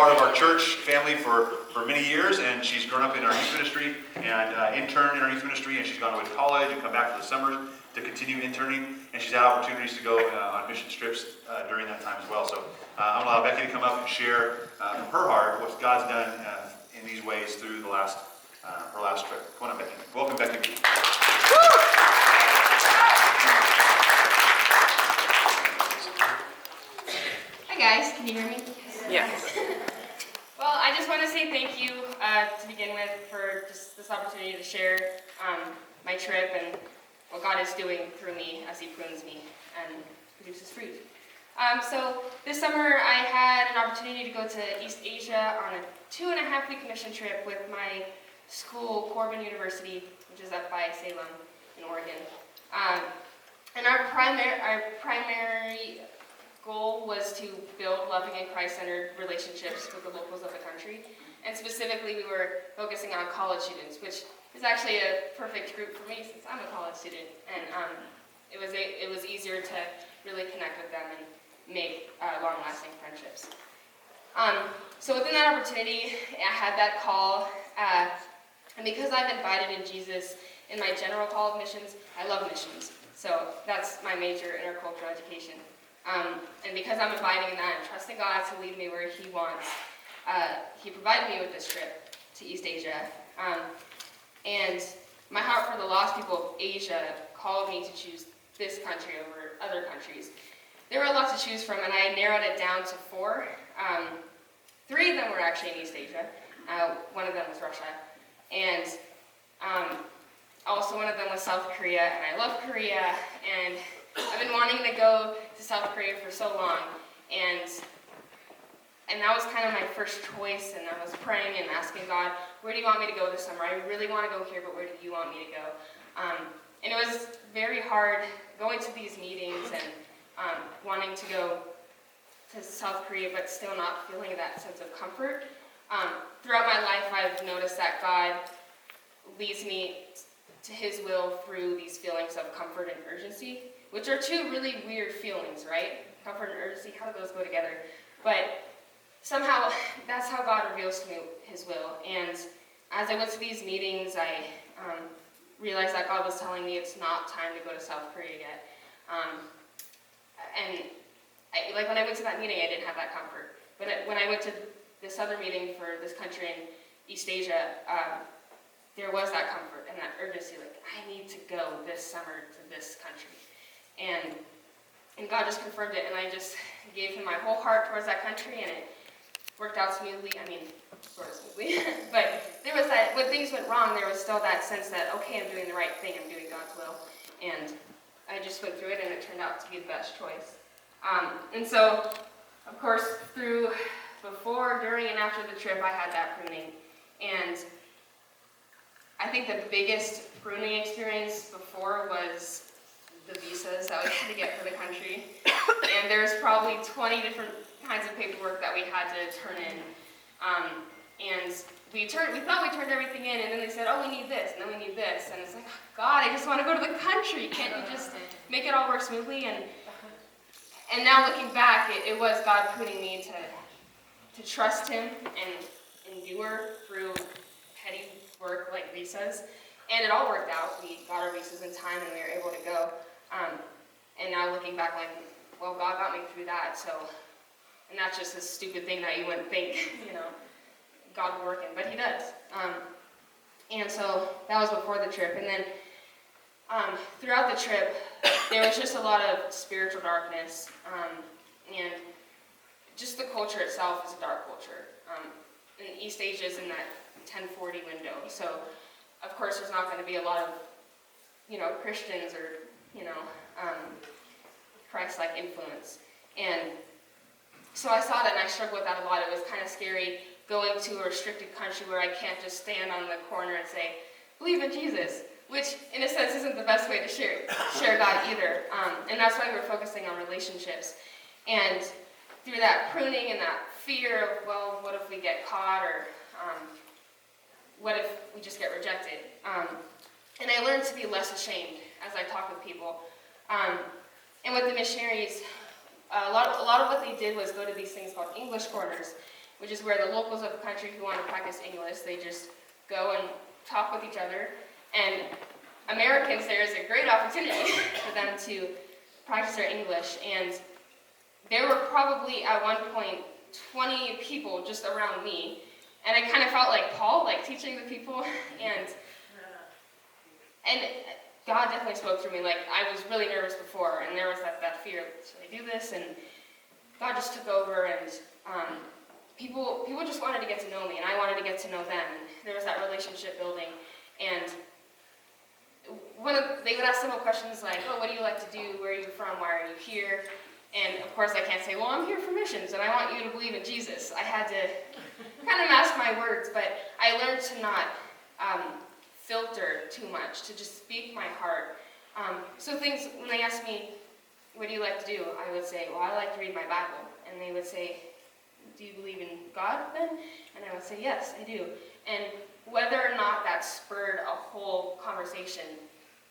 part of our church family for many years, and she's grown up in our youth ministry and interned in our youth ministry, and she's gone away to college and come back for the summers to continue interning, and she's had opportunities to go on mission trips during that time as well. So I'm going to allow Becky to come up and share from her heart what God's done in these ways through the last her last trip. Come on up, Becky. Welcome, Becky. Hi guys, can you hear me? Yes. Well, I just want to say thank you to begin with for just this opportunity to share my trip and what God is doing through me as He prunes me and produces fruit. So this summer I had an opportunity to go to East Asia on a 2.5-week mission trip with my school, Corbin University, which is up by Salem in Oregon. And our primary goal was to build loving and Christ-centered relationships with the locals of the country. And specifically, we were focusing on college students, which is actually a perfect group for me since I'm a college student. And it was easier to really connect with them and make long-lasting friendships. So within that opportunity, I had that call. And because I've invited in Jesus in my general call of missions, I love missions. So that's my major, intercultural education. And because I'm abiding in that and trusting God to lead me where He wants, He provided me with this trip to East Asia. And my heart for the lost people of Asia called me to choose this country over other countries. There were a lot to choose from, and I narrowed it down to 4. 3 of them were actually in East Asia. One of them was Russia. And also one of them was South Korea, and I love Korea, and I've been wanting to go to South Korea for so long, and that was kind of my first choice, and I was praying and asking God, where do you want me to go this summer? I really want to go here, but where do you want me to go? And it was very hard going to these meetings and wanting to go to South Korea, but still not feeling that sense of comfort. Throughout my life, I've noticed that God leads me to His will through these feelings of comfort and urgency, which are 2 really weird feelings, right? Comfort and urgency, how do those go together? But somehow, that's how God reveals to me His will. And as I went to these meetings, I realized that God was telling me it's not time to go to South Korea yet. Like when I went to that meeting, I didn't have that comfort. But when I went to this other meeting for this country in East Asia, there was that comfort and that urgency, like, I need to go this summer to this country. And God just confirmed it, and I just gave Him my whole heart towards that country, and it worked out smoothly. I mean, sort of smoothly. But there was that, when things went wrong, there was still that sense that, okay, I'm doing the right thing, I'm doing God's will. And I just went through it, and it turned out to be the best choice. And so, of course, before, during, and after the trip, I had that pruning. And I think the biggest pruning experience before was the visas that we had to get for the country. And there's probably 20 different kinds of paperwork that we had to turn in. And we thought we turned everything in, and then they said, oh, we need this, and then we need this. And it's like, God, I just want to go to the country. Can't you just make it all work smoothly? And now looking back, it was God putting me to trust Him and endure through petty work like visas. And it all worked out. We got our visas in time, and we were able to go. And now looking back, like, well, God got me through that. And that's just a stupid thing that you wouldn't think, God would work in, but He does. And so that was before the trip. And then throughout the trip, there was just a lot of spiritual darkness. And just the culture itself is a dark culture. And East Asia is in that 1040 window. So, of course, there's not going to be a lot of, Christians or, Christ-like influence. And so I saw that, and I struggled with that a lot. It was kind of scary going to a restricted country where I can't just stand on the corner and say, believe in Jesus, which in a sense isn't the best way to share God either. And that's why we're focusing on relationships. And through that pruning and that fear of, well, what if we get caught, or what if we just get rejected? And I learned to be less ashamed as I talk with people. And with the missionaries, a lot of what they did was go to these things called English corners, which is where the locals of the country who want to practice English, they just go and talk with each other. And Americans, there is a great opportunity for them to practice their English. And there were probably at one point 20 people just around me. And I kind of felt like Paul, like teaching the people. And God definitely spoke through me. Like, I was really nervous before, and there was that fear, should I do this? And God just took over, and people just wanted to get to know me, and I wanted to get to know them. And there was that relationship building. And they would ask simple questions like, oh, what do you like to do? Where are you from? Why are you here? And of course I can't say, well, I'm here for missions, and I want you to believe in Jesus. I had to kind of mask my words, but I learned to not filter too much, to just speak my heart. So things, when they ask me, what do you like to do? I would say, well, I like to read my Bible. And they would say, do you believe in God then? And I would say, yes, I do. And whether or not that spurred a whole conversation,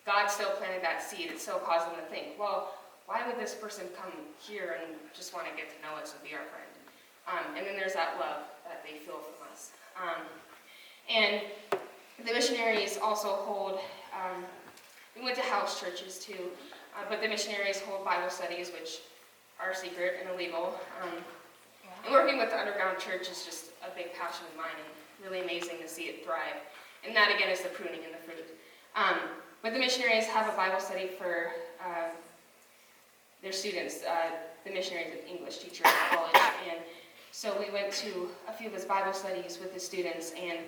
God still planted that seed. It still caused them to think, well, why would this person come here and just want to get to know us and be our friend? And then there's that love that they feel from us. And the missionaries also hold, we went to house churches too, but the missionaries hold Bible studies, which are secret and illegal. And working with the underground church is just a big passion of mine, and really amazing to see it thrive. And that again is the pruning and the fruit. But the missionaries have a Bible study for their students, the missionaries and English teacher at college. And so we went to a few of his Bible studies with the students, and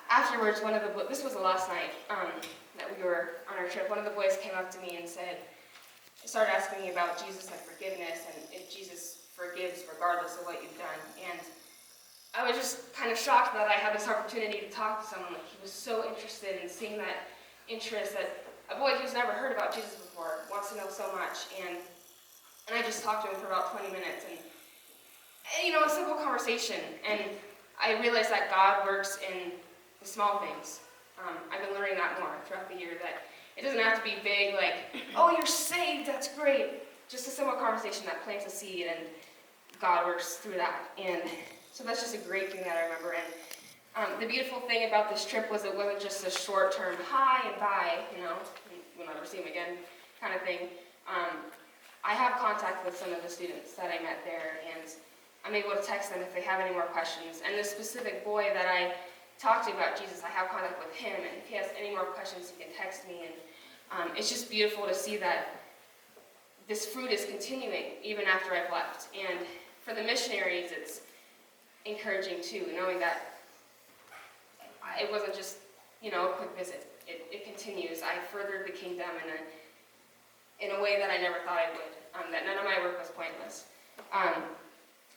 afterwards, this was the last night that we were on our trip, one of the boys came up to me and started asking me about Jesus and forgiveness, and if Jesus forgives regardless of what you've done. And I was just kind of shocked that I had this opportunity to talk to someone. Like, he was so interested in seeing that interest, that a boy who's never heard about Jesus before wants to know so much. And I just talked to him for about 20 minutes, and a simple conversation. And I realized that God works in the small things. I've been learning that more throughout the year, that it doesn't have to be big, like, oh, you're saved, that's great. Just a simple conversation that plants a seed, and God works through that. And so that's just a great thing that I remember. And the beautiful thing about this trip was it wasn't just a short-term hi and bye, we'll never see him again kind of thing. I have contact with some of the students that I met there, and I'm able to text them if they have any more questions. And this specific boy that I talked to about Jesus, I have contact with him, and if he has any more questions, he can text me. And it's just beautiful to see that this fruit is continuing even after I've left. And for the missionaries, it's encouraging too, knowing that it wasn't just, a quick visit. It continues. I furthered the kingdom in a way that I never thought I would, that none of my work was pointless.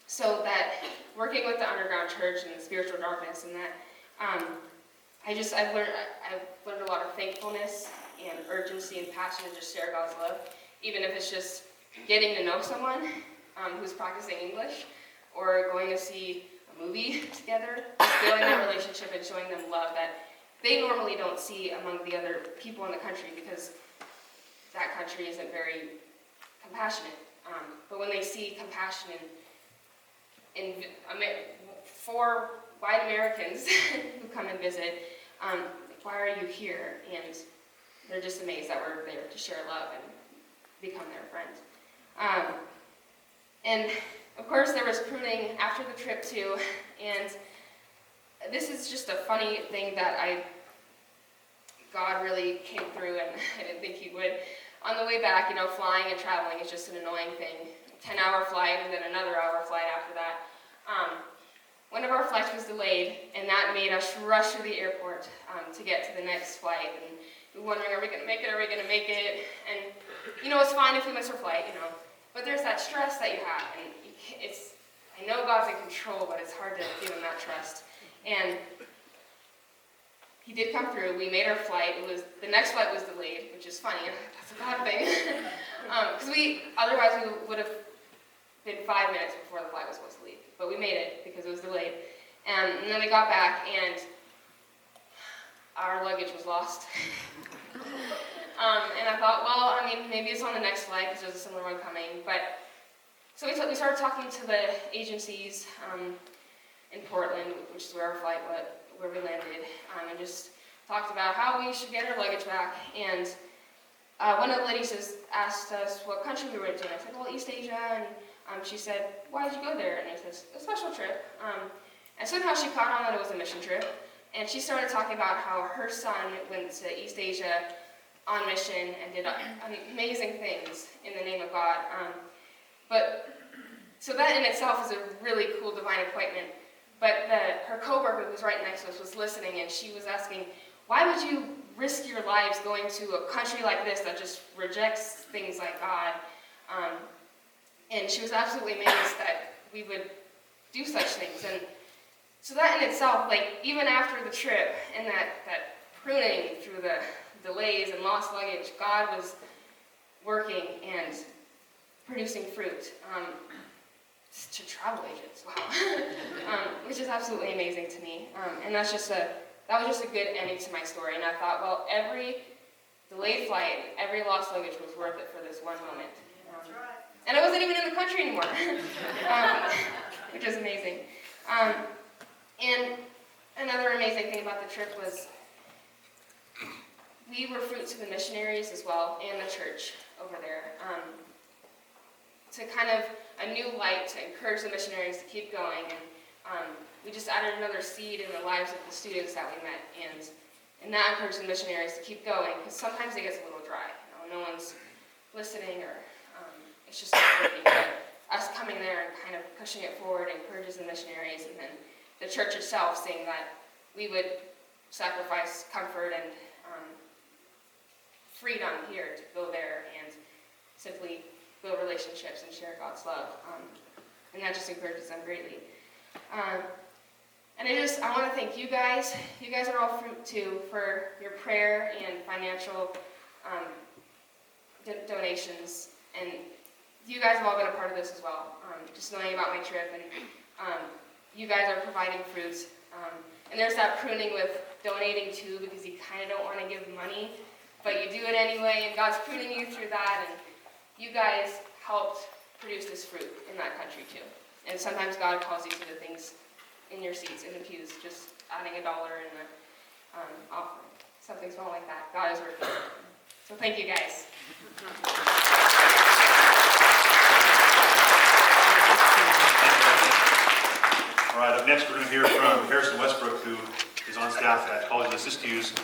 So that working with the underground church and the spiritual darkness, and that I've learned a lot of thankfulness and urgency and passion to just share God's love, even if it's just getting to know someone who's practicing English, or going to see a movie together, just building that relationship and showing them love that they normally don't see among the other people in the country, because that country isn't very compassionate. But when they see compassion for white Americans who come and visit, why are you here? And they're just amazed that we're there to share love and become their friend. And of course there was pruning after the trip too, and this is just a funny thing that God really came through, and I didn't think he would. On the way back, flying and traveling is just an annoying thing. 10-hour flight and then another hour flight after that. One of our flights was delayed, and that made us rush to the airport to get to the next flight. And we were wondering, are we going to make it? Are we going to make it? And, it's fine if we miss our flight, But there's that stress that you have, and I know God's in control, but it's hard to give him that trust. And he did come through. We made our flight. The next flight was delayed, which is funny. That's a bad thing. Because otherwise we would have been 5 minutes before the flight was supposed to leave. But we made it because it was delayed. And then we got back, and our luggage was lost. And I thought, well, maybe it's on the next flight because there's a similar one coming. So we started talking to the agencies, in Portland, which is where our flight was, where we landed, and just talked about how we should get our luggage back. And one of the ladies asked us what country we were to. I said, well, East Asia, and she said, why did you go there? And I said, a special trip. And somehow she caught on that it was a mission trip, and she started talking about how her son went to East Asia on mission and did amazing things in the name of God. So that in itself is a really cool divine appointment. But her coworker who was right next to us was listening, and she was asking, why would you risk your lives going to a country like this that just rejects things like God? And she was absolutely amazed that we would do such things. And so that in itself, like even after the trip and that pruning through the delays and lost luggage, God was working and producing fruit to travel agents. Wow, which is absolutely amazing to me. And that was just a good ending to my story. And I thought, well, every delayed flight, every lost luggage was worth it for this one moment. And I wasn't even in the country anymore, which is amazing. And another amazing thing about the trip was we were fruit to the missionaries as well, and the church over there, to kind of a new light to encourage the missionaries to keep going. And we just added another seed in the lives of the students that we met, and that encouraged the missionaries to keep going, because sometimes it gets a little dry. No one's listening, or it's just not working. But us coming there and kind of pushing it forward encourages the missionaries, and then the church itself saying that we would sacrifice comfort and freedom here to go there and simply build relationships and share God's love. And that just encourages them greatly. And I want to thank you guys. You guys are all fruit too for your prayer and financial donations. And you guys have all been a part of this as well. Just knowing about my trip, and you guys are providing fruits. And there's that pruning with donating too, because you kind of don't want to give money, but you do it anyway, and God's pruning you through that, and you guys helped produce this fruit in that country too. And sometimes God calls you to the things in your seats, in the pews, just adding $1 in the offering, something small like that. God is working. So thank you guys. All right, up next we're going to hear from Harrison Westbrook, who is on staff at College of the Siskiyous,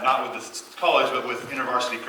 not with the college, but with InterVarsity Christian